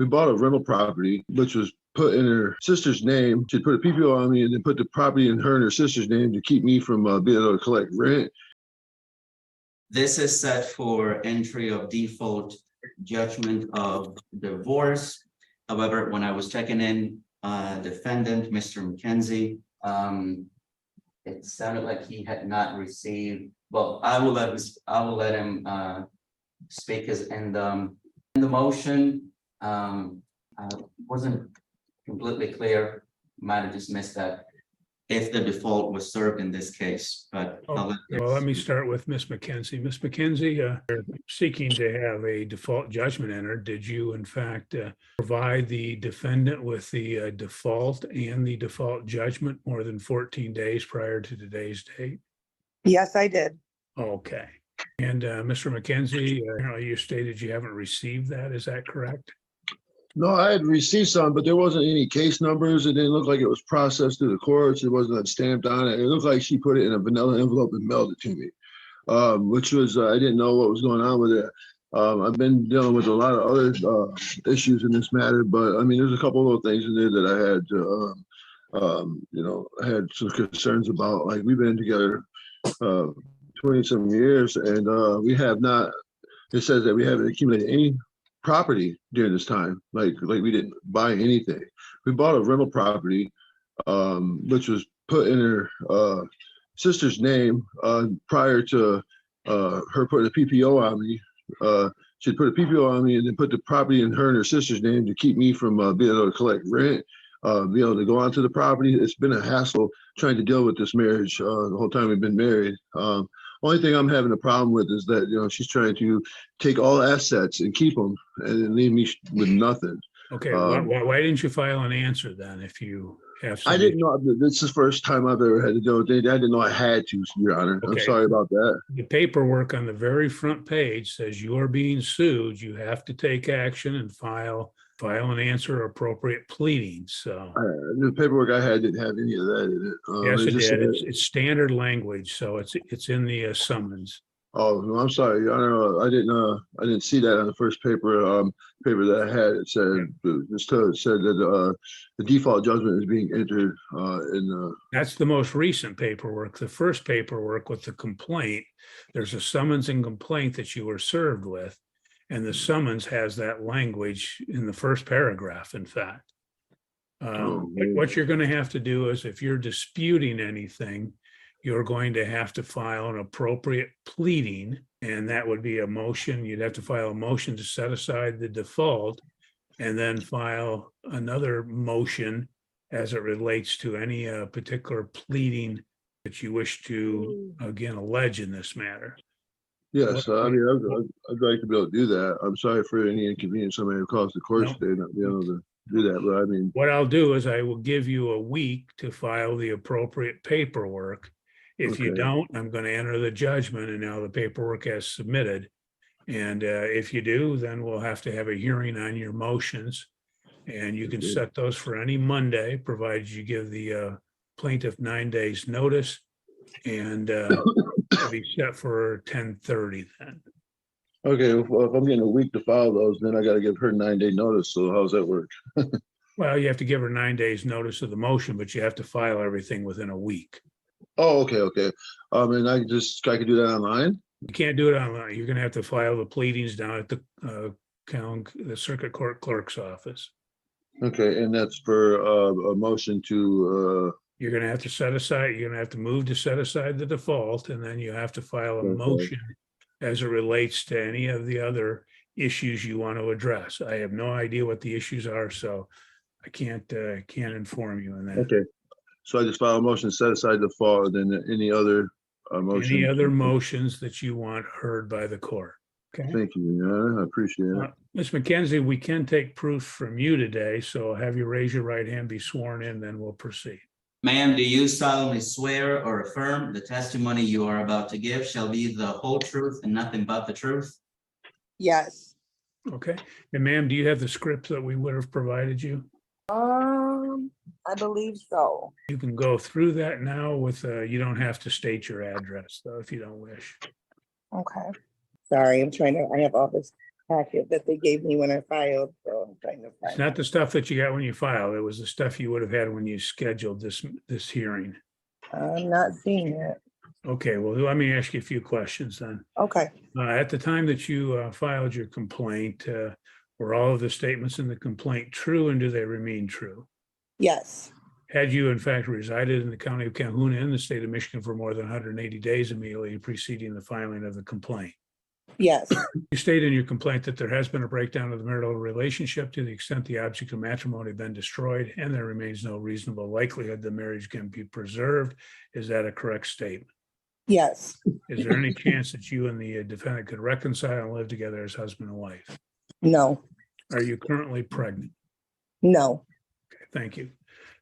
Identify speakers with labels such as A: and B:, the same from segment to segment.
A: We bought a rental property, which was put in her sister's name. She put a PPO on me and then put the property in her and her sister's name to keep me from being able to collect rent.
B: This is set for entry of default judgment of divorce. However, when I was checking in, defendant, Mr. Mackenzie, it sounded like he had not received, well, I will let him speak as in the motion. Wasn't completely clear, might have just missed that, if the default was served in this case, but
C: Well, let me start with Ms. Mackenzie. Ms. Mackenzie, you're seeking to have a default judgment entered. Did you in fact provide the defendant with the default and the default judgment more than 14 days prior to today's date?
D: Yes, I did.
C: Okay. And Mr. Mackenzie, you stated you haven't received that. Is that correct?
A: No, I had received some, but there wasn't any case numbers. It didn't look like it was processed through the courts. It wasn't stamped on it. It looked like she put it in a vanilla envelope and mailed it to me, which was, I didn't know what was going on with it. I've been dealing with a lot of other issues in this matter, but I mean, there's a couple of little things in there that I had, I had some concerns about. Like, we've been together 20-some years, and we have not, it says that we haven't accumulated any property during this time, like we didn't buy anything. We bought a rental property, which was put in her sister's name prior to her putting a PPO on me. She'd put a PPO on me and then put the property in her and her sister's name to keep me from being able to collect rent, be able to go onto the property. It's been a hassle trying to deal with this marriage the whole time we've been married. Only thing I'm having a problem with is that, she's trying to take all assets and keep them and then leave me with nothing.
C: Okay, why didn't you file an answer then if you have some?
A: I didn't know. This is the first time I've ever had to deal with it. I didn't know I had to, Your Honor.
C: Okay.
A: I'm sorry about that.
C: The paperwork on the very front page says you are being sued. You have to take action and file an answer or appropriate pleadings. So
A: The paperwork I had didn't have any of that in it.
C: yes, it
A: just
C: did.
A: said-
C: It's standard language, so it's in the summons.
A: Oh, no, I'm sorry, Your Honor. I didn't see that on the first paper that I had. It said that the default judgment is being entered in.
C: That's the most recent paperwork. The first paperwork with the complaint, there's a summons and complaint that you were served with, and the summons has that language in the first paragraph, in fact. What you're going to have to do is, if you're disputing anything, you're going to have to file an appropriate pleading, and that would be a motion. You'd have to file a motion to set aside the default and then file another motion as it relates to any particular pleading that you wish to, again, allege in this matter.
A: Yes, I mean, I'd like to be able to do that. I'm sorry for any inconvenience somebody who caused the court today not being able to do that, but I mean.
C: What I'll do is I will give you a week to file the appropriate paperwork. If you don't, I'm going to enter the judgment, and now the paperwork has submitted. And if you do, then we'll have to have a hearing on your motions, and you can set those for any Monday, provided you give the plaintiff 9 days notice, and it'll be set for 10:30 then.
A: Okay, well, if I'm getting a week to file those, then I got to give her 9-day notice. So how's that work?
C: Well, you have to give her 9 days notice of the motion, but you have to file everything within a week.
A: Oh, okay. And I could do that online?
C: You can't do it online. You're going to have to file the pleadings down at the circuit court clerk's office.
A: Okay, and that's for a motion to.
C: You're going to have to set aside, you're going to have to move to set aside the default, and then you have to file a motion as it relates to any of the other issues you want to address. I have no idea what the issues are, so I can't inform you on that.
A: Okay, so I just file a motion to set aside the default, and then any other motion.
C: Any other motions that you want heard by the court. Okay.
A: Thank you. Yeah, I appreciate it.
C: Ms. Mackenzie, we can take proof from you today, so have you raise your right hand, be sworn in, then we'll proceed.
B: Ma'am, do you solemnly swear or affirm the testimony you are about to give shall be the whole truth and nothing but the truth?
D: Yes.
C: Okay. And ma'am, do you have the script that we would have provided you?
D: I believe so.
C: You can go through that now with, you don't have to state your address though, if you don't wish.
D: Okay. Sorry, I have all this packet that they gave me when I filed, so I'm trying to
C: It's
D: find
C: not
D: it.
C: the stuff that you got when you filed. It was the stuff you would have had when you scheduled this hearing.
D: I'm not seeing it.
C: Okay, well, let me ask you a few questions then.
D: Okay,
C: At the time that you filed your complaint, were all of the statements in the complaint true, and do they remain true?
D: yes,
C: Had you in fact resided in the county of Calhoun in the state of Michigan for more than 180 days immediately preceding the filing of the complaint?
D: yes,
C: You state in your complaint that there has been a breakdown of the marital relationship to the extent the object of matrimony been destroyed, and there remains no reasonable likelihood the marriage can be preserved. Is that a correct statement?
D: yes,
C: Is there any chance that you and the defendant could reconcile and live together as husband and wife?
D: no,
C: Are you currently pregnant?
D: no,
C: Okay, thank you.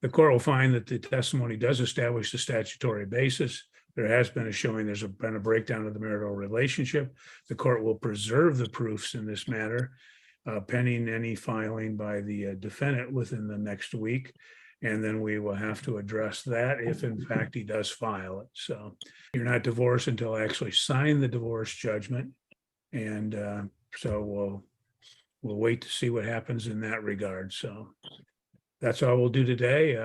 C: The court will find that the testimony does establish the statutory basis. There has been a showing there's been a breakdown of the marital relationship. The court will preserve the proofs in this matter pending any filing by the defendant within the next week. And then we will have to address that if in fact he does file it. So you're not divorced until I actually sign the divorce judgment. And so we'll wait to see what happens in that regard. So that's all we'll do today.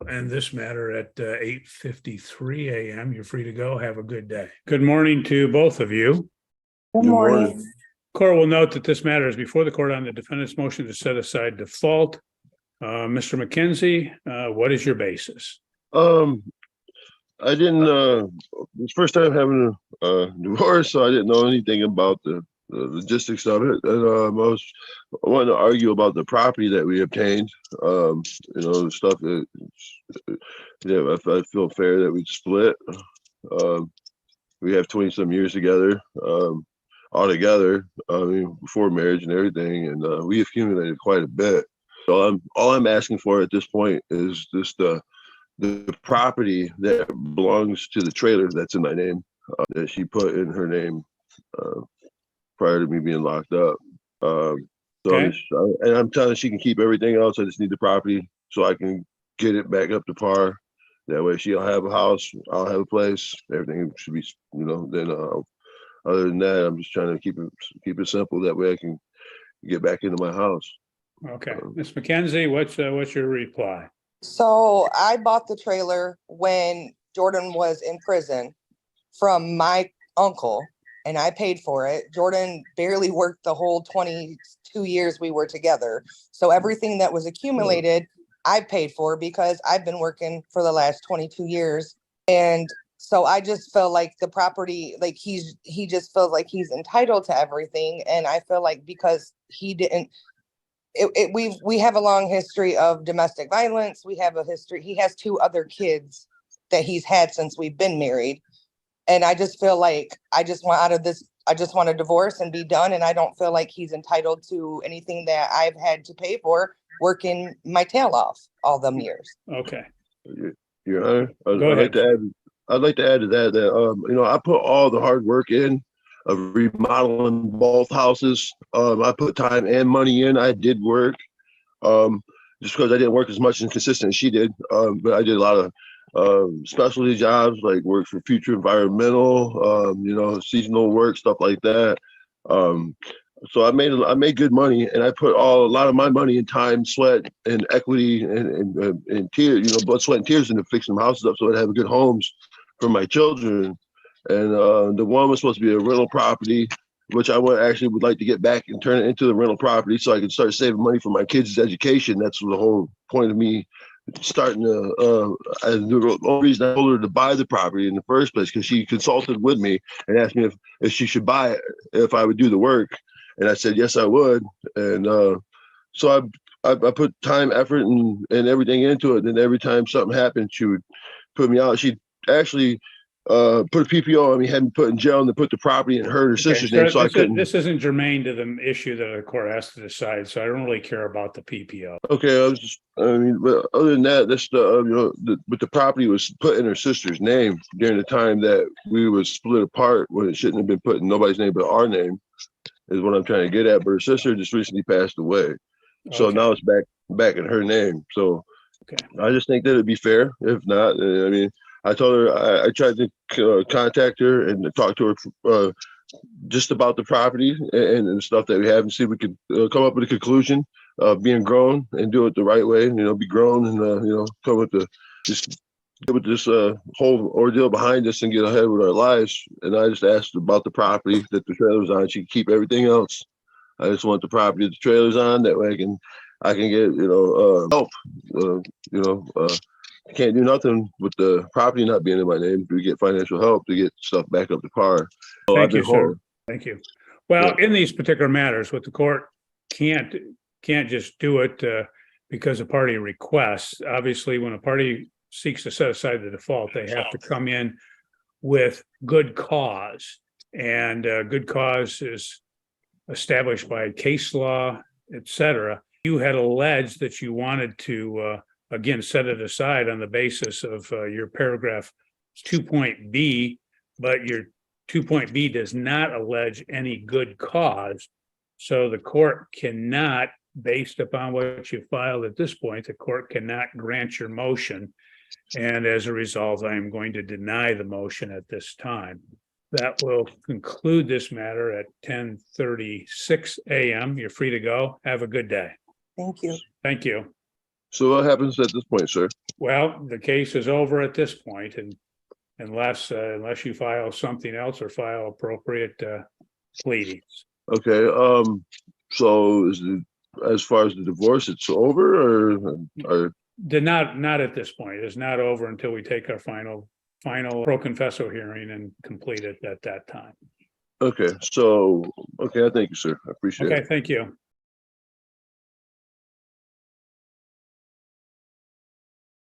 C: And this matter at 8:53 a.m. You're free to go. Have a good day. Good morning to both of you.
D: good morning.
C: Court will note that this matter is before the court on the defendant's motion to set aside default. Mr. Mackenzie, what is your basis?
A: I didn't, it's first time having a divorce, so I didn't know anything about the logistics of it. And I was wanting to argue about the property that we obtained. The stuff that, if I feel fair that we split. We have 20 some years together, all together, before marriage and everything. And we accumulated quite a bit. So all I'm asking for at this point is just the property that belongs to the trailer that's in my name, that she put in her name prior to me being locked up.
C: Okay.
A: I'm telling her she can keep everything else. I just need the property so I can get it back up to par. That way she'll have a house, I'll have a place, everything should be, then other than that, I'm just trying to keep it simple. That way I can get back into my house.
C: Okay, Ms. Mackenzie, what's your reply?
D: So I bought the trailer when Jordan was in prison from my uncle, and I paid for it. Jordan barely worked the whole 22 years we were together. So everything that was accumulated, I paid for because I've been working for the last 22 years. And so I just felt like the property, like he just feels like he's entitled to everything. And I feel like because he didn't, we have a long history of domestic violence. We have a history. He has 2 other kids that he's had since we've been married. And I just feel like I just want out of this. I just want a divorce and be done. And I don't feel like he's entitled to anything that I've had to pay for working my tail off all them years.
C: Okay,
A: Your Honor,
C: Go ahead.
A: I'd like to add to that, I put all the hard work in of remodeling both houses. I put time and money in. I did work, just because I didn't work as much and consistent as she did. But I did a lot of specialty jobs, like work for Future Environmental, seasonal work, stuff like that. So I made good money, and I put a lot of my money and time, sweat, and equity, and tears, blood, sweat, and tears into fixing them houses up so I'd have good homes for my children. And the one was supposed to be a rental property, which I would like to get back and turn it into the rental property so I can start saving money for my kids' education. That's the whole point of me starting to, the only reason I told her to buy the property in the first place, because she consulted with me and asked me if she should buy it, if I would do the work. And I said, yes, I would. And so I put time, effort, and everything into it. And every time something happened, she would put me out. She'd actually put a PPO on me, had me put in jail, and then put the property in her sister's name. So I couldn't.
C: This isn't germane to the issue that the court has to decide, so I don't really care about the PPO.
A: Okay, but other than that, that's but the property was put in her sister's name during the time that we was split apart, when it shouldn't have been put in nobody's name but our name, is what I'm trying to get at. But her sister just recently passed away, so now it's back in her name. So I just think that it'd be fair. If not, I told her I tried to contact her and talk to her just about the property and stuff that we have, and see if we could come up with a conclusion of being grown and do it the right way. Be grown and come with just get with this whole ordeal behind us and get ahead with our lives. And I just asked about the property that the trailer's on. She can keep everything else. I just want the property that the trailer's on. That way I can get help. I can't do nothing with the property not being in my name. We get financial help to get stuff back up to par. So
C: Thank you, sir. Thank you. Well,
A: Yeah.
C: in these particular matters, what the court can't just do it because a party requests. Obviously, when a party seeks to set aside the default, they have to come in with good cause. And good cause is established by case law, et cetera. You had alleged that you wanted to, again, set it aside on the basis of your paragraph 2.b, but your 2.b does not allege any good cause. So the court cannot, based upon what you filed at this point, the court cannot grant your motion. And as a result, I am going to deny the motion at this time. That will conclude this matter at 10:36 a.m. You're free to go. Have a good day.
D: Thank you.
C: Thank you.
A: So what happens at this point, sir?
C: Well, the case is over at this point, and unless you file something else or file appropriate pleadings.
A: Okay. So as far as the divorce, it's over, or
C: Not at this point. It's not over until we take our final pro confesso hearing and complete it at that time.
A: okay. So I thank you, sir. I appreciate it.
C: Okay, thank you.